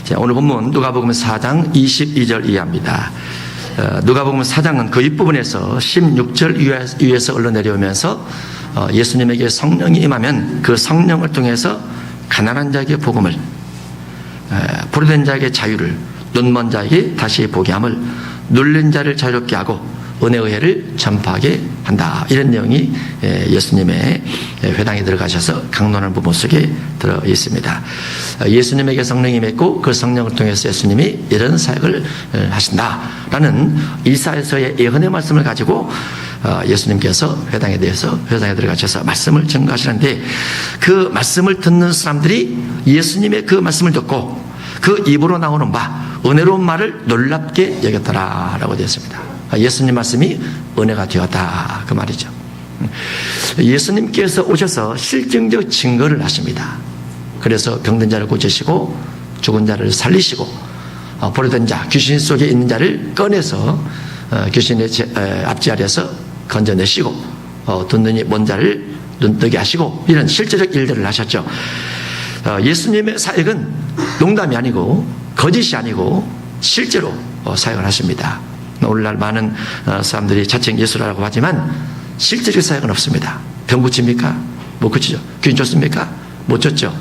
자, 오늘 본문 누가복음 4장 22절 이하입니다. 누가복음 4장은 그 윗부분에서 16절 위에서 흘러내려오면서 예수님에게 성령이 임하면 그 성령을 통해서 가난한 자에게 복음을, 포로된 자에게 자유를, 눈먼 자에게 다시 보게 함을, 눌린 자를 자유롭게 하고 은혜의 해를 전파하게 한다. 이런 내용이 예수님의 회당에 들어가셔서 강론하는 부분 속에 들어 있습니다. 예수님에게 성령이 임했고 그 성령을 통해서 예수님이 이런 사역을 하신다라는 이사야서의 예언의 말씀을 가지고 예수님께서 회당에 들어가셔서 말씀을 증거하시는데, 그 말씀을 듣는 사람들이 예수님의 그 말씀을 듣고 그 입으로 나오는 바 은혜로운 말을 놀랍게 여겼더라라고 되어 있습니다. 예수님 말씀이 은혜가 되었다, 그 말이죠. 예수님께서 오셔서 실증적 증거를 하십니다. 그래서 병든 자를 고치시고 죽은 자를 살리시고 버려진 자, 귀신 속에 있는 자를 꺼내서 귀신의 앞자리에서 건져내시고 두 눈이 먼 자를 눈뜨게 하시고, 이런 실제적 일들을 하셨죠. 예수님의 사역은 농담이 아니고 거짓이 아니고 실제로 사역을 하십니다. 오늘날 많은 사람들이 자칭 예수라고 하지만 실제적 사역은 없습니다. 병 고칩니까? 못 고치죠. 귀신 쫓습니까? 못 쫓죠.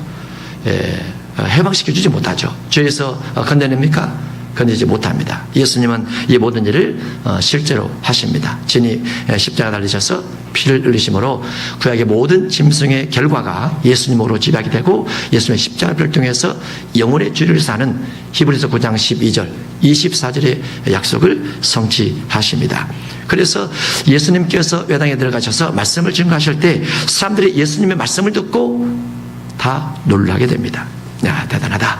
해방시켜주지 못하죠. 죄에서 건져냅니까? 건지지 못합니다. 예수님은 이 모든 일을 실제로 하십니다. 진히 십자가 달리셔서 피를 흘리심으로 구약의 모든 짐승의 결과가 예수님으로 지배하게 되고, 예수님의 십자가를 통해서 영혼의 주를 사는 히브리서 9장 12절 24절의 약속을 성취하십니다. 그래서 예수님께서 회당에 들어가셔서 말씀을 증거하실 때 사람들이 예수님의 말씀을 듣고 다 놀라게 됩니다. 야, 대단하다.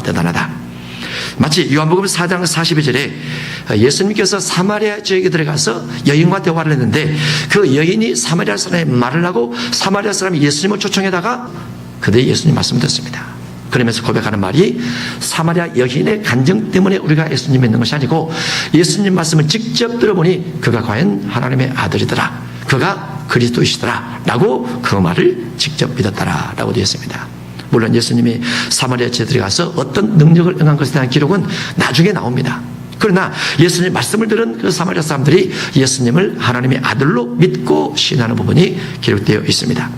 대단하다. 마치 요한복음 4장 42절에 예수님께서 사마리아 지역에 들어가서 여인과 대화를 했는데, 그 여인이 사마리아 사람의 말을 하고 사마리아 사람이 예수님을 초청해다가 그들이 예수님 말씀을 듣습니다. 그러면서 고백하는 말이, 사마리아 여인의 간증 때문에 우리가 예수님 믿는 것이 아니고 예수님 말씀을 직접 들어보니 그가 과연 하나님의 아들이더라, 그가 그리스도이시더라 라고 그 말을 직접 믿었더라 라고 되어 있습니다. 물론 예수님이 사마리아 지역에 들어가서 어떤 능력을 행한 것에 대한 기록은 나중에 나옵니다. 그러나 예수님 말씀을 들은 그 사마리아 사람들이 예수님을 하나님의 아들로 믿고 신하는 부분이 기록되어 있습니다.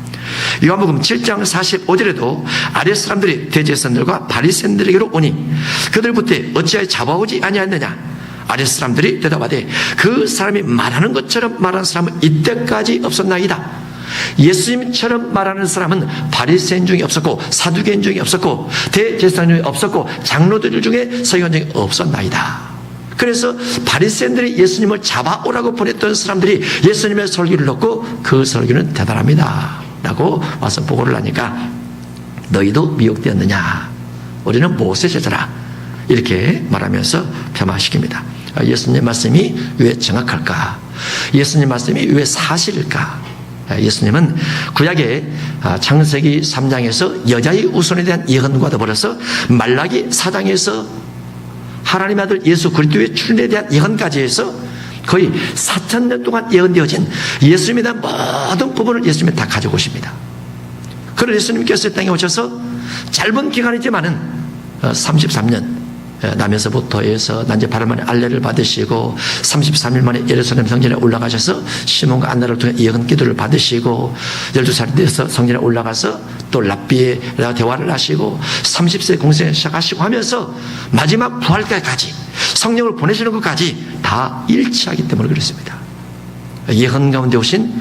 요한복음 7장 45절에도 아랫 사람들이 대제사장들과 바리새인들에게로 오니 그들부터 어찌하여 잡아오지 아니하였느냐. 아랫 사람들이 대답하되 그 사람이 말하는 것처럼 말하는 사람은 이때까지 없었나이다. 예수님처럼 말하는 사람은 바리새인 중에 없었고 사두개인 중에 없었고 대제사장 중에 없었고 장로들 중에 서기관 중에 없었나이다. 그래서 바리새인들이 예수님을 잡아오라고 보냈던 사람들이 예수님의 설교를 듣고 그 설교는 대단합니다 라고 와서 보고를 하니까, 너희도 미혹되었느냐, 우리는 무엇의 제자라, 이렇게 말하면서 폄하시킵니다. 예수님 말씀이 왜 정확할까? 예수님 말씀이 왜 사실일까? 예수님은 구약의 창세기 3장에서 여자의 우선에 대한 예언과 더불어서 말라기 4장에서 하나님의 아들 예수 그리스도의 출현에 대한 예언까지 해서 거의 4,000년 동안 예언되어진 예수님에 대한 모든 부분을 예수님이 다 가지고 오십니다. 그런 예수님께서 이 땅에 오셔서 짧은 기간이지만은 33년 남에서부터에서 난제 8일 만에 알레를 받으시고 33일 만에 예루살렘 성전에 올라가셔서 시몬과 안나를 통해 예언 기도를 받으시고 12살이 돼서 성전에 올라가서 또 랍비에 대화를 하시고 30세 공생을 시작하시고 하면서 마지막 부활까지 성령을 보내시는 것까지 다 일치하기 때문에 그렇습니다. 예언 가운데 오신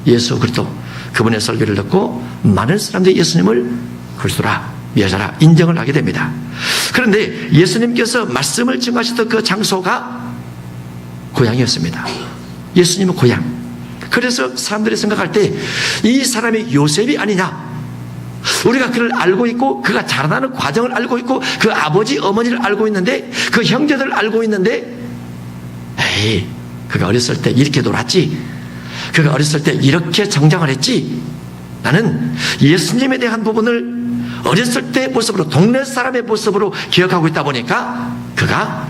예수 그리스도, 그분의 설교를 듣고 많은 사람들이 예수님을 그리스도라, 메시아라 인정을 하게 됩니다. 그런데 예수님께서 말씀을 증거하셨던 그 장소가 고향이었습니다. 예수님은 고향. 그래서 사람들이 생각할 때 이 사람이 요셉이 아니냐, 우리가 그를 알고 있고 그가 자라나는 과정을 알고 있고 그 아버지 어머니를 알고 있는데 그 형제들을 알고 있는데, 에이, 그가 어렸을 때 이렇게 놀았지, 그가 어렸을 때 이렇게 성장을 했지, 나는 예수님에 대한 부분을 어렸을 때 모습으로, 동네 사람의 모습으로 기억하고 있다 보니까 그가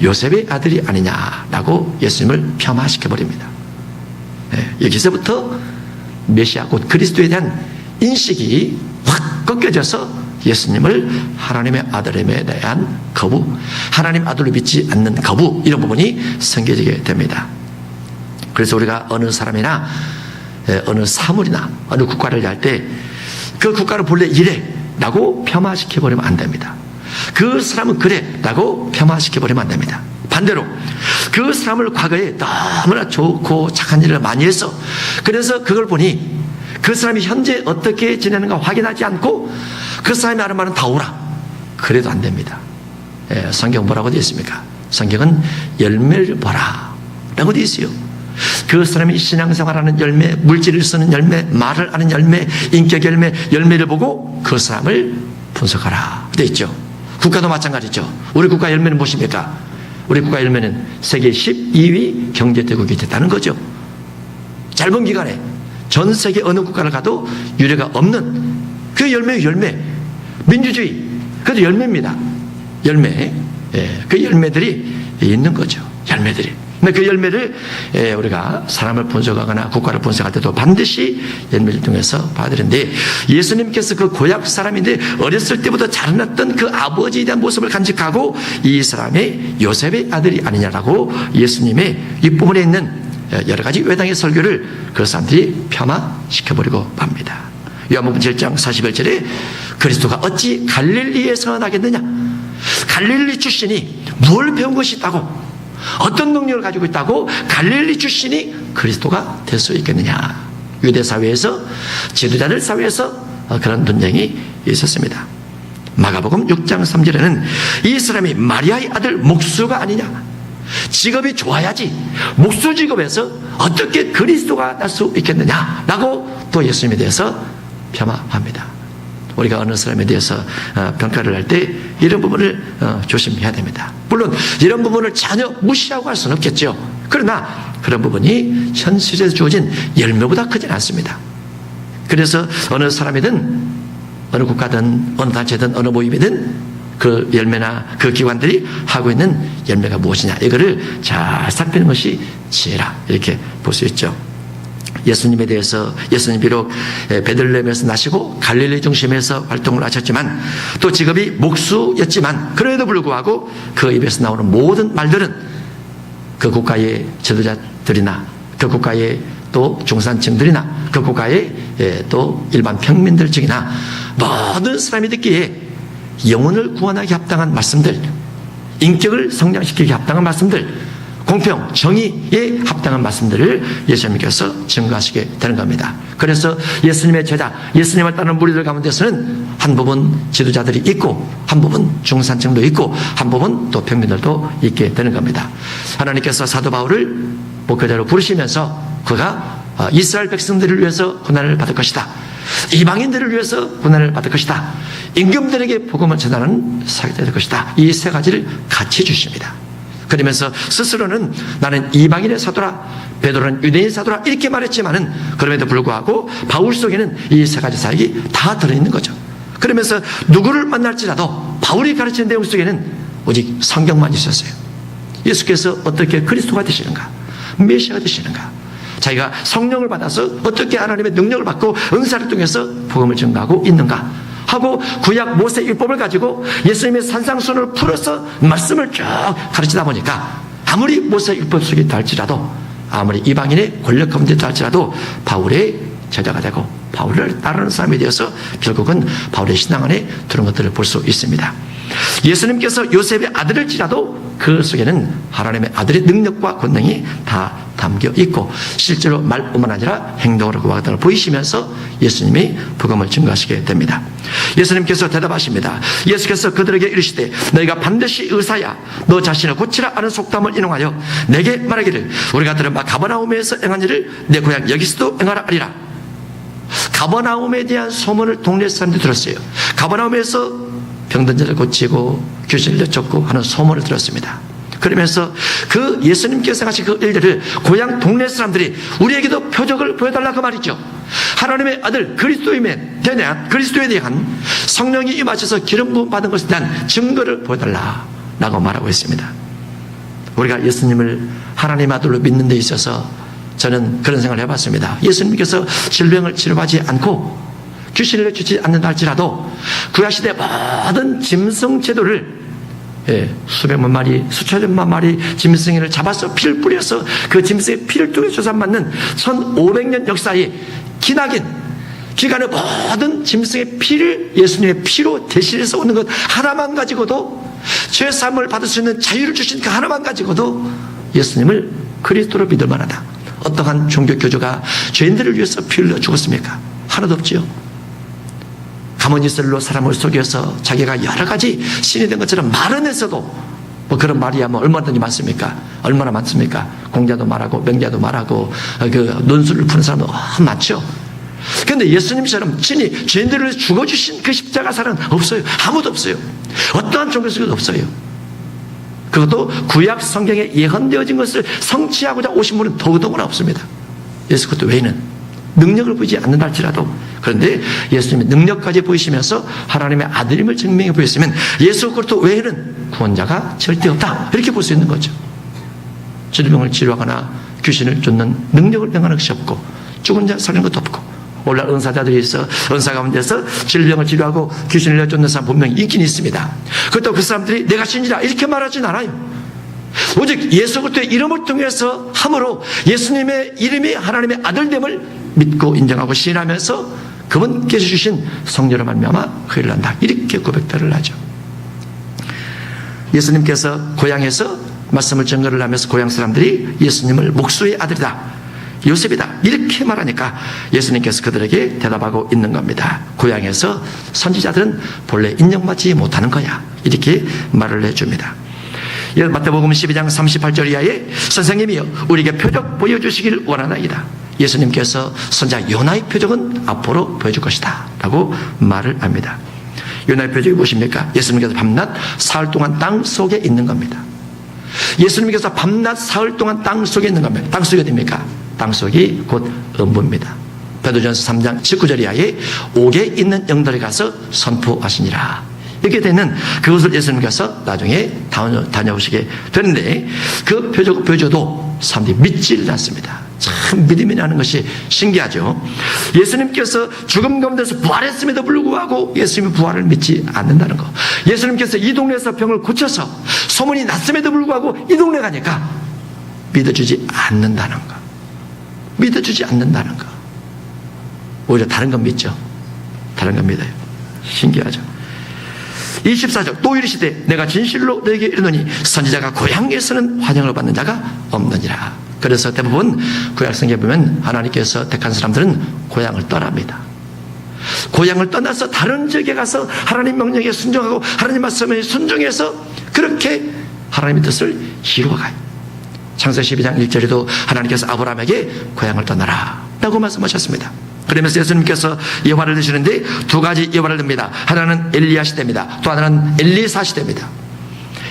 요셉의 아들이 아니냐라고 예수님을 폄하시켜버립니다. 여기서부터 메시아 곧 그리스도에 대한 인식이 확 꺾여져서 예수님을 하나님의 아들임에 대한 거부, 하나님 아들로 믿지 않는 거부, 이런 부분이 생겨지게 됩니다. 그래서 우리가 어느 사람이나 어느 사물이나 어느 국가를 할 때 그 국가는 본래 이래 라고 폄하시켜버리면 안 됩니다. 그 사람은 그래 라고 폄하시켜버리면 안 됩니다. 반대로 그 사람을 과거에 너무나 좋고 착한 일을 많이 했어, 그래서 그걸 보니 그 사람이 현재 어떻게 지내는가 확인하지 않고 그 사람이 하는 말은 다 옳아, 그래도 안 됩니다. 성경 뭐라고 되어 있습니까? 성경은 열매를 보라 라고 되어 있어요. 그 사람이 신앙생활하는 열매, 물질을 쓰는 열매, 말을 하는 열매, 인격 열매, 열매를 보고 그 사람을 분석하라 되어 있죠. 국가도 마찬가지죠. 우리 국가 열매는 무엇입니까? 우리 국가 열매는 세계 12위 경제대국이 됐다는 거죠. 짧은 기간에 전 세계 어느 국가를 가도 유례가 없는 그 열매의 열매, 민주주의, 그것도 열매입니다. 열매, 그 열매들이 있는 거죠. 열매들이. 근데 그 열매를 우리가 사람을 분석하거나 국가를 분석할 때도 반드시 열매를 통해서 봐야 되는데, 예수님께서 그 고약 사람인데 어렸을 때부터 자라났던 그 아버지에 대한 모습을 간직하고 이 사람의 요셉의 아들이 아니냐라고 예수님의 윗부분에 있는 여러 가지 외당의 설교를 그 사람들이 폄하시켜버리고 맙니다. 요한복음 7장 41절에 그리스도가 어찌 갈릴리에서 나겠느냐, 갈릴리 출신이 뭘 배운 것이 있다고, 어떤 능력을 가지고 있다고 갈릴리 출신이 그리스도가 될 수 있겠느냐. 유대 사회에서, 지도자들 사회에서 그런 논쟁이 있었습니다. 마가복음 6장 3절에는 이 사람이 마리아의 아들 목수가 아니냐, 직업이 좋아야지 목수 직업에서 어떻게 그리스도가 날 수 있겠느냐라고 또 예수님에 대해서 폄하합니다. 우리가 어느 사람에 대해서 평가를 할 때 이런 부분을 조심해야 됩니다. 물론 이런 부분을 전혀 무시하고 할 수는 없겠죠. 그러나 그런 부분이 현실에서 주어진 열매보다 크진 않습니다. 그래서 어느 사람이든 어느 국가든 어느 단체든 어느 모임이든 그 열매나 그 기관들이 하고 있는 열매가 무엇이냐, 이거를 잘 살피는 것이 지혜라, 이렇게 볼 수 있죠. 예수님에 대해서, 예수님 비록 베들레헴에서 나시고 갈릴리 중심에서 활동을 하셨지만 또 직업이 목수였지만 그럼에도 불구하고 그 입에서 나오는 모든 말들은 그 국가의 지도자들이나 그 국가의 또 중산층들이나 그 국가의 또 일반 평민들 중이나 모든 사람이 듣기에 영혼을 구원하기 합당한 말씀들, 인격을 성장시키기 합당한 말씀들, 공평, 정의에 합당한 말씀들을 예수님께서 증거하시게 되는 겁니다. 그래서 예수님의 제자, 예수님을 따르는 무리들 가운데서는 한 부분 지도자들이 있고 한 부분 중산층도 있고 한 부분 또 평민들도 있게 되는 겁니다. 하나님께서 사도 바울을 목회자로 부르시면서 그가 이스라엘 백성들을 위해서 고난을 받을 것이다, 이방인들을 위해서 고난을 받을 것이다, 임금들에게 복음을 전하는 사역이 될 것이다, 이 세 가지를 같이 주십니다. 그러면서 스스로는 나는 이방인의 사도라, 베드로는 유대인 사도라 이렇게 말했지만은 그럼에도 불구하고 바울 속에는 이 세 가지 사역이 다 들어있는 거죠. 그러면서 누구를 만날지라도 바울이 가르치는 내용 속에는 오직 성경만 있었어요. 예수께서 어떻게 그리스도가 되시는가, 메시아가 되시는가, 자기가 성령을 받아서 어떻게 하나님의 능력을 받고 은사를 통해서 복음을 증거하고 있는가 하고 구약 모세 율법을 가지고 예수님의 산상수훈을 풀어서 말씀을 쭉 가르치다 보니까 아무리 모세 율법 속에 있다 할지라도, 아무리 이방인의 권력 가운데 있다 할지라도 바울의 제자가 되고 바울을 따르는 사람이 되어서 결국은 바울의 신앙 안에 들어온 것들을 볼 수 있습니다. 예수님께서 요셉의 아들일지라도 그 속에는 하나님의 아들의 능력과 권능이 다 담겨 있고 실제로 말뿐만 아니라 행동으로 그와 같은 걸 보이시면서 예수님이 복음을 증거하시게 됩니다. 예수님께서 대답하십니다. 예수께서 그들에게 이르시되 너희가 반드시 의사야 너 자신을 고치라 하는 속담을 인용하여 내게 말하기를 우리가 들은 바 가버나움에서 행한 일을 내 고향 여기서도 행하라 하리라. 가버나움에 대한 소문을 동네 사람들이 들었어요. 가버나움에서 병든 자를 고치고 귀신을 내쫓고 하는 소문을 들었습니다. 그러면서 그 예수님께서 하신 그 일들을 고향 동네 사람들이 우리에게도 표적을 보여달라고 말이죠. 하나님의 아들 그리스도에 대한 성령이 임하셔서 기름 부음 받은 것에 대한 증거를 보여달라고 말하고 있습니다. 우리가 예수님을 하나님 아들로 믿는 데 있어서 저는 그런 생각을 해봤습니다. 예수님께서 질병을 치료하지 않고 귀신을 내주지 않는다 할지라도 구약시대 모든 짐승 제도를 수백만 마리, 수천만 마리 짐승을 잡아서 피를 뿌려서 그 짐승의 피를 통해 조사받는 1500년 역사의 기간의 모든 짐승의 피를 예수님의 피로 대신해서 오는 것 하나만 가지고도 죄사함을 받을 수 있는 자유를 주신 그 하나만 가지고도 예수님을 그리스도로 믿을 만하다. 어떠한 종교 교주가 죄인들을 위해서 피 흘려 죽었습니까? 하나도 없지요. 가모니셀로 사람을 속여서 자기가 여러 가지 신이 된 것처럼 말은 했어도 뭐 그런 말이야 뭐 얼마든지 많습니까? 얼마나 많습니까? 공자도 말하고 명자도 말하고 그 논술을 푸는 사람도 많죠. 그런데 예수님처럼 친히 죄인들을 위해서 죽어주신 그 십자가 사는 없어요. 아무도 없어요. 어떠한 종교 속에도 없어요. 그것도 구약 성경에 예언되어진 것을 성취하고자 오신 분은 더더구나 없습니다. 예수 그리스도 외에는 능력을 보이지 않는다 할지라도. 그런데 예수님이 능력까지 보이시면서 하나님의 아들임을 증명해 보였으면 예수 그리스도 외에는 구원자가 절대 없다, 이렇게 볼 수 있는 거죠. 질병을 치료하거나 귀신을 쫓는 능력을 행하는 것이 없고 죽은 자 살리는 것도 없고, 오늘날 은사자들이 있어 은사 가운데서 질병을 치료하고 귀신을 쫓는 사람 분명히 있긴 있습니다. 그것도 그 사람들이 내가 신이라 이렇게 말하진 않아요. 오직 예수 그리스도의 이름을 통해서 함으로 예수님의 이름이 하나님의 아들됨을 믿고 인정하고 신하면서 그분께서 주신 성령으로 말미암아 그를 난다, 이렇게 고백들을 하죠. 예수님께서 고향에서 말씀을 증거를 하면서 고향 사람들이 예수님을 목수의 아들이다, 요셉이다, 이렇게 말하니까 예수님께서 그들에게 대답하고 있는 겁니다. 고향에서 선지자들은 본래 인정받지 못하는 거야, 이렇게 말을 해줍니다. 마태복음 12장 38절 이하에 선생님이여 우리에게 표적 보여주시길 원하나이다. 예수님께서 선지자 요나의 표적은 앞으로 보여줄 것이다 라고 말을 합니다. 요나의 표적이 무엇입니까? 예수님께서 밤낮 사흘 동안 땅 속에 있는 겁니다. 예수님께서 밤낮 사흘 동안 땅 속에 있는 겁니다. 땅 속이 어디입니까? 땅 속이 곧 음부입니다. 베드로전서 3장 19절 이하에 옥에 있는 영들에 가서 선포하시니라. 이렇게 되는 그것을 예수님께서 나중에 다녀오시게 되는데, 그 표적 보여줘도 사람들이 믿지를 않습니다. 참 믿음이라는 것이 신기하죠. 예수님께서 죽음 가운데서 부활했음에도 불구하고 예수님의 부활을 믿지 않는다는 것. 예수님께서 이 동네에서 병을 고쳐서 소문이 났음에도 불구하고 이 동네 가니까 믿어주지 않는다는 것. 믿어주지 않는다는 것. 오히려 다른 건 믿죠. 다른 건 믿어요. 신기하죠. 24절 또 이르시되 내가 진실로 너에게 이르노니 선지자가 고향에서는 환영을 받는 자가 없느니라. 그래서 대부분 구약성경에 보면 하나님께서 택한 사람들은 고향을 떠납니다. 고향을 떠나서 다른 지역에 가서 하나님 명령에 순종하고 하나님 말씀에 순종해서 그렇게 하나님의 뜻을 이루어가요. 창세기 12장 1절에도 하나님께서 아브라함에게 고향을 떠나라 라고 말씀하셨습니다. 그러면서 예수님께서 예화를 드시는데 두 가지 예화를 듭니다. 하나는 엘리야 시대입니다. 또 하나는 엘리사 시대입니다.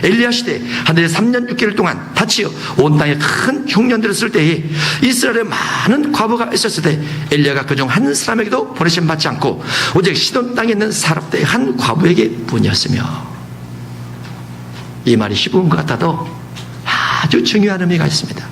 엘리야 시대 하늘에 3년 6개월 동안 다치어 온 땅에 큰 흉년들을 쓸 때에 이스라엘에 많은 과부가 있었을 때 엘리야가 그중 한 사람에게도 보내심 받지 않고 오직 시돈 땅에 있는 사렙대의 한 과부에게 뿐이었으며, 이 말이 쉬운 것 같아도 아주 중요한 의미가 있습니다.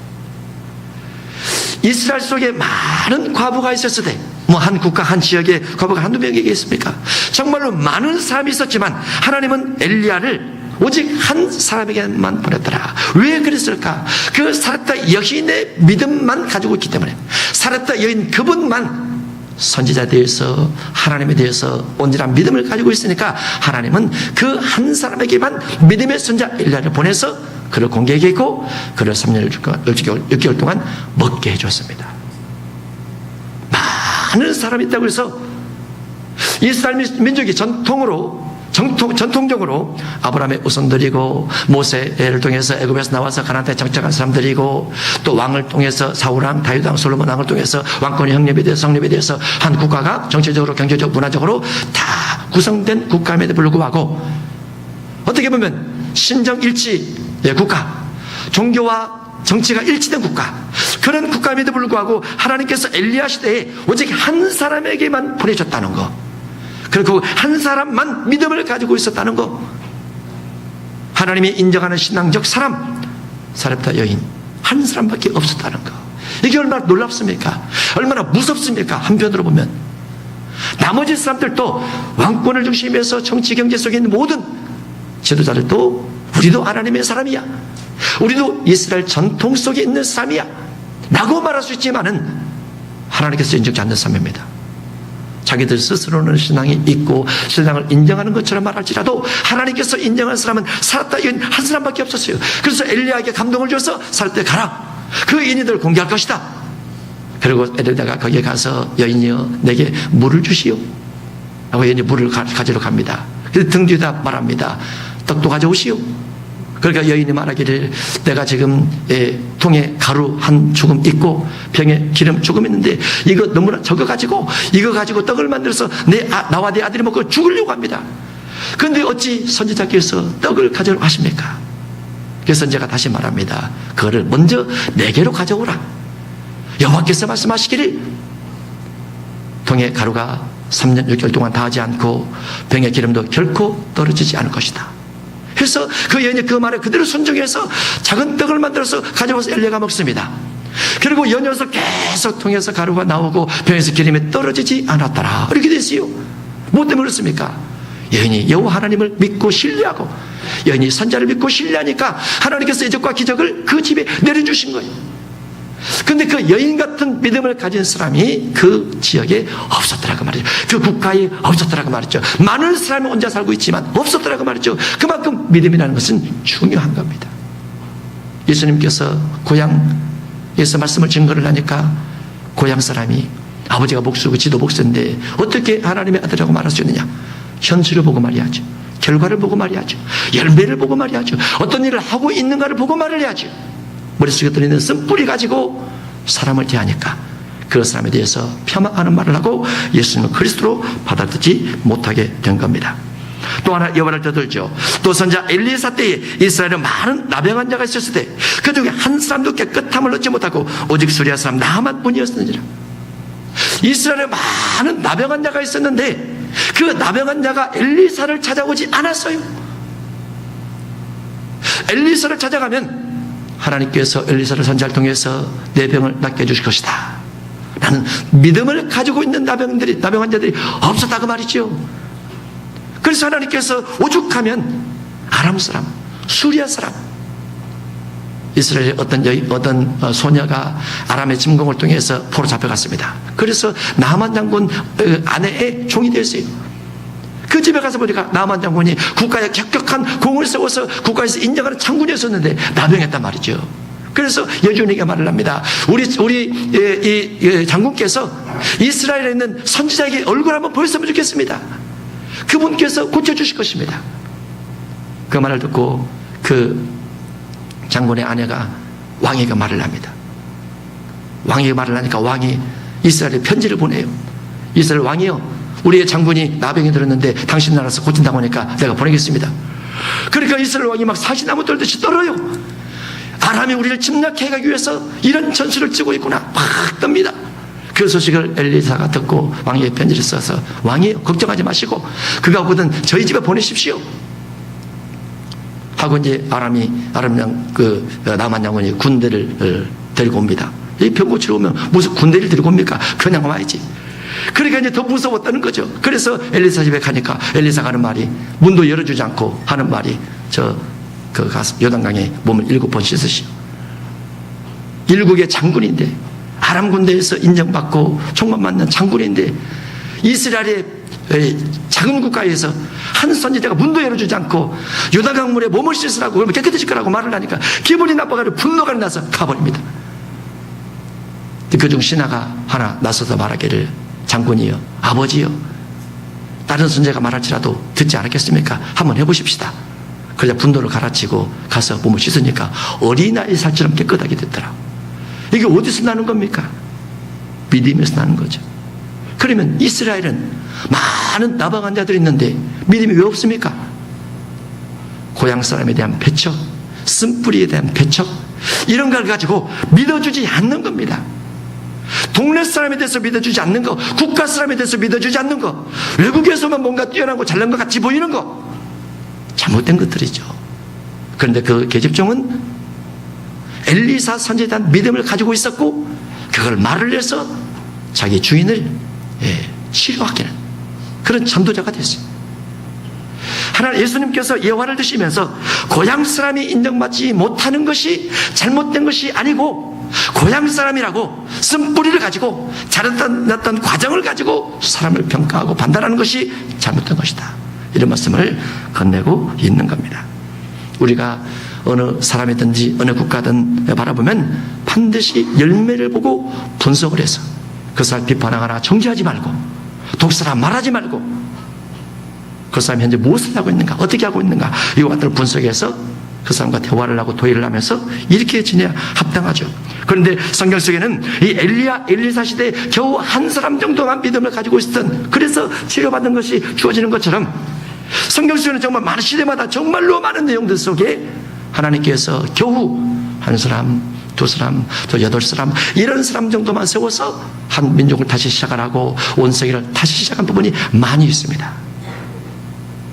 이스라엘 속에 많은 과부가 있었을 때, 한 국가 한 지역에 과부가 한두 명에게 있습니까? 정말로 많은 사람이 있었지만 하나님은 엘리야를 오직 한 사람에게만 보냈더라. 왜 그랬을까? 그 사렙다 여인의 믿음만 가지고 있기 때문에, 사렙다 여인 그분만 선지자에 대해서 하나님에 대해서 온전한 믿음을 가지고 있으니까 하나님은 그 한 사람에게만 믿음의 선지자 엘리야를 보내서 그를 공개하게 했고 그를 3년 6개월 동안 먹게 해줬습니다. 많은 사람이 있다고 해서 이스라엘 민족이 전통적으로 아브라함의 우선들이고 모세를 통해서 애굽에서 나와서 가나안 땅에 정착한 사람들이고 또 왕을 통해서 사울왕, 다윗왕, 솔로몬 왕을 통해서 왕권의 형립에 대해서 성립에 대해서 한 국가가 정치적으로, 경제적으로, 문화적으로 다 구성된 국가임에도 불구하고 어떻게 보면 신정일치 국가, 종교와 정치가 일치된 국가, 그런 국가임에도 불구하고 하나님께서 엘리야 시대에 오직 한 사람에게만 보내셨다는 거, 그리고 한 사람만 믿음을 가지고 있었다는 거, 하나님이 인정하는 신앙적 사람, 사렙다 여인 한 사람밖에 없었다는 거, 이게 얼마나 놀랍습니까? 얼마나 무섭습니까? 한편으로 보면 나머지 사람들도 왕권을 중심해서 정치 경제 속에 있는 모든 지도자들도 우리도 하나님의 사람이야, 우리도 이스라엘 전통 속에 있는 사람이야 라고 말할 수 있지만은 하나님께서 인정하지 않는 사람입니다. 자기들 스스로는 신앙이 있고 신앙을 인정하는 것처럼 말할지라도 하나님께서 인정하는 사람은 살았다 이은 한 사람밖에 없었어요. 그래서 엘리야에게 감동을 줘서 살 때 가라, 그 인이들을 공개할 것이다. 그리고 엘리야가 거기에 가서 여인이여 내게 물을 주시오 하고 여인이 물을 가지러 갑니다. 그래서 등 뒤에다 말합니다. 떡도 가져오시오. 그러니까 여인이 말하기를 내가 지금 통에 가루 한 조금 있고 병에 기름 조금 있는데 이거 너무나 적어가지고 이거 가지고 떡을 만들어서 나와 내 아들이 먹고 죽으려고 합니다. 그런데 어찌 선지자께서 떡을 가져오라고 하십니까? 그래서 선지자가 다시 말합니다. 그거를 먼저 내게로 가져오라. 여호와께서 말씀하시기를 통에 가루가 3년 6개월 동안 다하지 않고 병의 기름도 결코 떨어지지 않을 것이다. 그래서 그 여인이 그 말에 그대로 순종해서 작은 떡을 만들어서 가져와서 엘리야가 먹습니다. 그리고 연이어서 계속 통해서 가루가 나오고 병에서 기름이 떨어지지 않았더라. 이렇게 됐어요. 뭐 때문에 그렇습니까? 여인이 여호와 하나님을 믿고 신뢰하고 여인이 선자를 믿고 신뢰하니까 하나님께서 이적과 기적을 그 집에 내려주신 거예요. 근데 그 여인 같은 믿음을 가진 사람이 그 지역에 없었더라고 말이죠. 그 국가에 없었더라고 말이죠. 많은 사람이 혼자 살고 있지만 없었더라고 말이죠. 그만큼 믿음이라는 것은 중요한 겁니다. 예수님께서 고향에서 말씀을 증거를 하니까 고향 사람이 아버지가 목수고 지도 목수인데 어떻게 하나님의 아들이라고 말할 수 있느냐? 현실을 보고 말해야죠. 결과를 보고 말해야죠. 열매를 보고 말해야죠. 어떤 일을 하고 있는가를 보고 말을 해야죠. 머릿속에 들어있는 쓴뿌리 가지고 사람을 대하니까 그 사람에 대해서 폄하하는 말을 하고 예수님을 그리스도로 받아들이지 못하게 된 겁니다. 또 하나 여발을 떠들죠. 또 선자 엘리사 때에 이스라엘에 많은 나병한 자가 있었을 때 그 중에 한 사람도 깨끗함을 얻지 못하고 오직 수리아 사람 나만 뿐이었느니라. 이스라엘에 많은 나병한 자가 있었는데 그 나병한 자가 엘리사를 찾아오지 않았어요. 엘리사를 찾아가면 하나님께서 엘리사를 선지자를 통해서 내 병을 낫게 해주실 것이다 라는 믿음을 가지고 있는 나병한 자들이 없었다고 말이죠. 그래서 하나님께서 오죽하면 아람 사람, 수리아 사람, 이스라엘의 어떤 소녀가 아람의 침공을 통해서 포로 잡혀갔습니다. 그래서 나만 장군 아내의 종이 되었어요. 그 집에 가서 보니까 나만 장군이 국가에 격격한 공을 세워서 국가에서 인정하는 장군이었었는데 나병했단 말이죠. 그래서 여주인에게 말을 합니다. 우리 장군께서 이스라엘에 있는 선지자에게 얼굴 한번 보였으면 좋겠습니다. 그분께서 고쳐주실 것입니다. 그 말을 듣고 그 장군의 아내가 왕에게 말을 합니다. 왕에게 말을 하니까 왕이 이스라엘에 편지를 보내요. 이스라엘 왕이요, 우리의 장군이 나병이 들었는데 당신 나라에서 고친다고 하니까 내가 보내겠습니다. 그러니까 이스라엘 왕이 막 사시나무 떨듯이 떨어요. 아람이 우리를 침략해 가기 위해서 이런 전술을 쓰고 있구나 막 뜹니다. 그 소식을 엘리사가 듣고 왕에게 편지를 써서 왕이 걱정하지 마시고 그가 오거든 저희 집에 보내십시오 하고 이제 아람 나만 장군이 군대를 데리고 옵니다. 이 병 고치러 오면 무슨 군대를 데리고 옵니까? 그냥 와야지. 그러니까 이제 더 무서웠다는 거죠. 그래서 엘리사 집에 가니까 엘리사가 하는 말이, 문도 열어주지 않고 하는 말이, 가서 요단강에 몸을 7번 씻으시오. 일국의 장군인데, 아람 군대에서 인정받고 총만 맞는 장군인데, 이스라엘의 작은 국가에서 한 선지자가 문도 열어주지 않고 요단강 물에 몸을 씻으라고 그러면 깨끗해질 거라고 말을 하니까 기분이 나빠가지고 분노가 나서 가버립니다. 그중 신하가 하나 나서서 말하기를, 장군이여, 아버지여, 다른 선지자가 말할지라도 듣지 않았겠습니까? 한번 해보십시다. 그러자 분노를 갈아치고 가서 몸을 씻으니까 어린아이 살처럼 깨끗하게 됐더라. 이게 어디서 나는 겁니까? 믿음에서 나는 거죠. 그러면 이스라엘은 많은 나병한 자들이 있는데 믿음이 왜 없습니까? 고향 사람에 대한 배척, 쓴뿌리에 대한 배척, 이런 걸 가지고 믿어주지 않는 겁니다. 동네 사람에 대해서 믿어주지 않는 거, 국가 사람에 대해서 믿어주지 않는 거, 외국에서만 뭔가 뛰어나고 잘난 것 같이 보이는 거, 잘못된 것들이죠. 그런데 그 계집종은 엘리사 선지자에 대한 믿음을 가지고 있었고 그걸 말을 해서 자기 주인을 치료하기는 그런 전도자가 됐어요. 하나님 예수님께서 예화를 드시면서 고향 사람이 인정받지 못하는 것이 잘못된 것이 아니고 고향 사람이라고 쓴뿌리를 가지고 자랐던 과정을 가지고 사람을 평가하고 판단하는 것이 잘못된 것이다. 이런 말씀을 건네고 있는 겁니다. 우리가 어느 사람이든지 어느 국가든 바라보면 반드시 열매를 보고 분석을 해서 그 사람 비판하거나 정죄하지 말고 독사라 말하지 말고 그 사람이 현재 무엇을 하고 있는가 어떻게 하고 있는가 이와 같은 분석해서 그 사람과 대화를 하고 도의를 하면서 이렇게 지내야 합당하죠. 그런데 성경 속에는 이 엘리야 엘리사 시대에 겨우 한 사람 정도만 믿음을 가지고 있었던 그래서 치료받는 것이 주어지는 것처럼 성경 속에는 정말 많은 시대마다 정말로 많은 내용들 속에 하나님께서 겨우 한 사람, 두 사람, 또 8사람 이런 사람 정도만 세워서 한 민족을 다시 시작하라고 온 세계를 다시 시작한 부분이 많이 있습니다.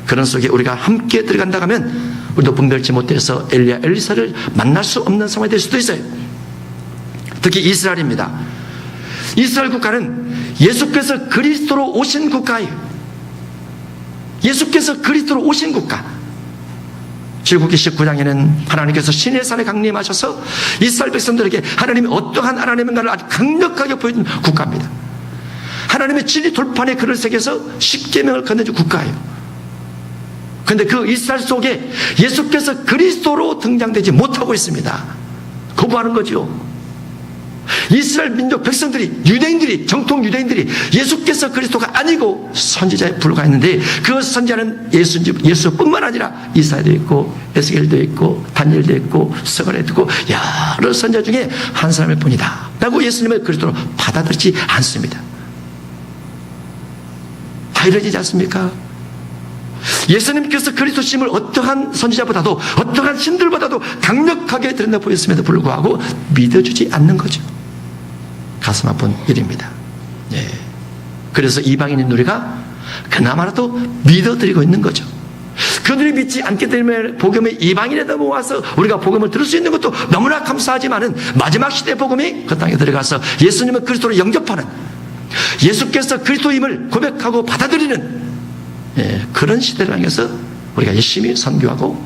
그런 속에 우리가 함께 들어간다 하면 우리도 분별치 못해서 엘리야 엘리사를 만날 수 없는 상황이 될 수도 있어요. 특히 이스라엘입니다. 이스라엘 국가는 예수께서 그리스도로 오신 국가예요. 예수께서 그리스도로 오신 국가. 출애굽기 19장에는 하나님께서 시내산에 강림하셔서 이스라엘 백성들에게 하나님이 어떠한 하나님인가를 아주 강력하게 보여준 국가입니다. 하나님의 진리 돌판에 글을 새겨서 십계명을 건네준 국가예요. 그런데 그 이스라엘 속에 예수께서 그리스도로 등장되지 못하고 있습니다. 거부하는 거죠. 이스라엘 민족 백성들이 유대인들이 정통 유대인들이 예수께서 그리스도가 아니고 선지자에 불과했는데 그 선지자는 예수뿐만 아니라 이사야도 있고 에스겔도 있고 다니엘도 있고 스가랴도 있고 여러 선지자 중에 한 사람일 뿐이다 라고 예수님을 그리스도로 받아들이지 않습니다. 다 이러지 않습니까? 예수님께서 그리스도심을 어떠한 선지자보다도 어떠한 신들보다도 강력하게 드러내 보였음에도 불구하고 믿어주지 않는 거죠. 가슴 아픈 일입니다. 예. 그래서 이방인인 우리가 그나마라도 믿어드리고 있는 거죠. 그들이 믿지 않기 때문에 복음의 이방인에다 모아서 우리가 복음을 들을 수 있는 것도 너무나 감사하지만은 마지막 시대 복음이 그 땅에 들어가서 예수님을 그리스도로 영접하는 예수께서 그리스도임을 고백하고 받아들이는 그런 시대를 향해서 우리가 열심히 선교하고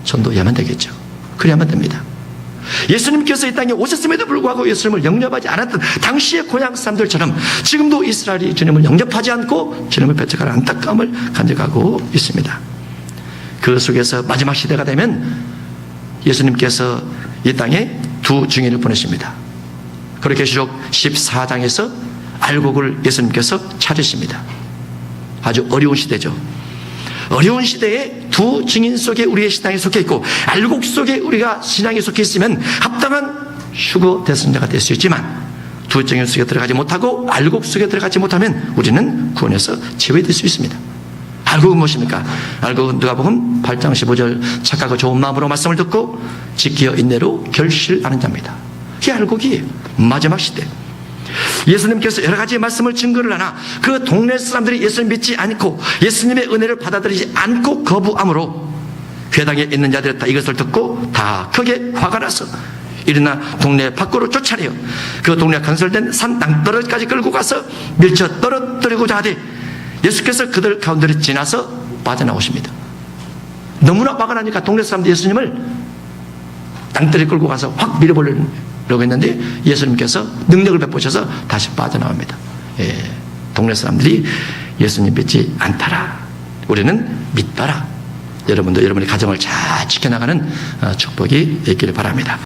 전도해야만 되겠죠. 그래야만 됩니다. 예수님께서 이 땅에 오셨음에도 불구하고 예수님을 영접하지 않았던 당시의 고향 사람들처럼 지금도 이스라엘이 주님을 영접하지 않고 주님을 배척하는 안타까움을 간직하고 있습니다. 그 속에서 마지막 시대가 되면 예수님께서 이 땅에 두 증인을 보내십니다. 그렇게 계시록 14장에서 알곡을 예수님께서 찾으십니다. 아주 어려운 시대죠. 어려운 시대에 두 증인 속에 우리의 신앙이 속해 있고 알곡 속에 우리가 신앙이 속해 있으면 합당한 휴거 대선자가 될 수 있지만 두 증인 속에 들어가지 못하고 알곡 속에 들어가지 못하면 우리는 구원에서 제외될 수 있습니다. 알곡은 무엇입니까? 알곡은 누가복음 8장 15절 착하고 좋은 마음으로 말씀을 듣고 지키어 인내로 결실하는 자입니다. 이게 알곡이에요. 마지막 시대. 예수님께서 여러 가지 말씀을 증거를 하나 그 동네 사람들이 예수님 믿지 않고 예수님의 은혜를 받아들이지 않고 거부함으로 회당에 있는 자들이 다 이것을 듣고 다 크게 화가 나서 일어나 동네 밖으로 쫓아내요. 그 동네 건설된 산 낭떠러지까지 끌고 가서 밀쳐 떨어뜨리고자 하되 예수께서 그들 가운데를 지나서 빠져나오십니다. 너무나 화가 나니까 동네 사람들이 예수님을 낭떠러지 끌고 가서 확 밀어버리려고 했는데 예수님께서 능력을 베푸셔서 다시 빠져나옵니다. 동네 사람들이 예수님 믿지 않다라. 우리는 믿더라. 여러분도 여러분의 가정을 잘 지켜나가는 축복이 있기를 바랍니다.